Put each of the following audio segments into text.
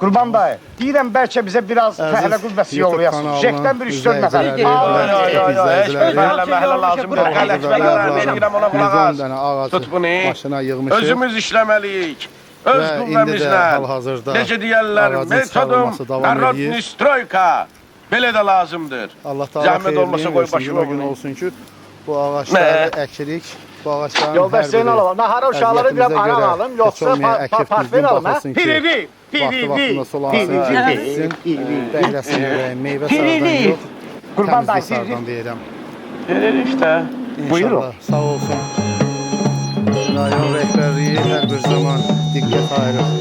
Qurban dayı, deyirəm bəlkə bizə biraz fəhlə qüvvəsi yollayasın. Jekdən bir 3-4 nəfər. Heç bir fəhlə lazım deyil. Qələtmələr verirəm ona qulaq as. Tut bunu. Özümüz işləməliyik. Öz qüvvəmizlə. Necə deyərlər, metodum, narodni stroyka. Belə də lazımdır. Allah Teala xeyirliyin versin, gün olsun ki, bu ağaçları əkirik. Bu ağaçların Yoldaş Hüseyin alalım. Nahara uşaqları bir aram alım, yoxsa partverin alım, hə? Pirivi, meyvə sardan yox, Qurban təmizli dayı, sardan deyirəm. Verir işte. Buyurun. Sağ olsun. Rayon rəhbərliyi hər bir zaman diqqət ayırır.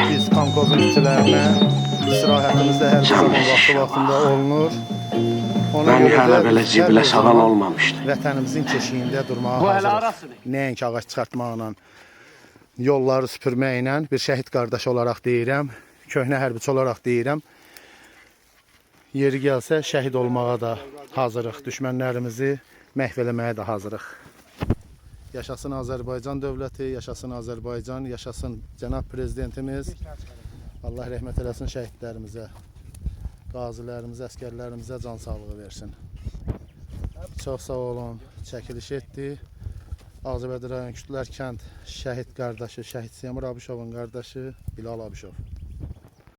Biz Kamkozun işçilərinə istirahətimiz də hər bir zaman vaxtında olunur. Mən hələ belə zibilə salan olmamışdı. Vətənimizin keşiyində durmağa hazırıq. Nəinki ağac çıxartmaqla, yolları süpürməklə bir şəhid qardaş olaraq deyirəm, köhnə hərbiçi olaraq deyirəm. Yeri gəlsə şəhid olmağa da hazırıq, düşmənlərimizi məhv eləməyə də hazırıq. Yaşasın Azərbaycan dövləti, yaşasın Azərbaycan, yaşasın cənab prezidentimiz. Allah rəhmət eləsin şəhidlərimizə, qazilərimizə, əskərlərimizə can sağlığı versin. Çox sağ olun, çəkiliş etdi. Ağcabədi rayon Kütlər kənd şəhid qardaşı, şəhid Seymur Abişovun qardaşı Bilal Abişov.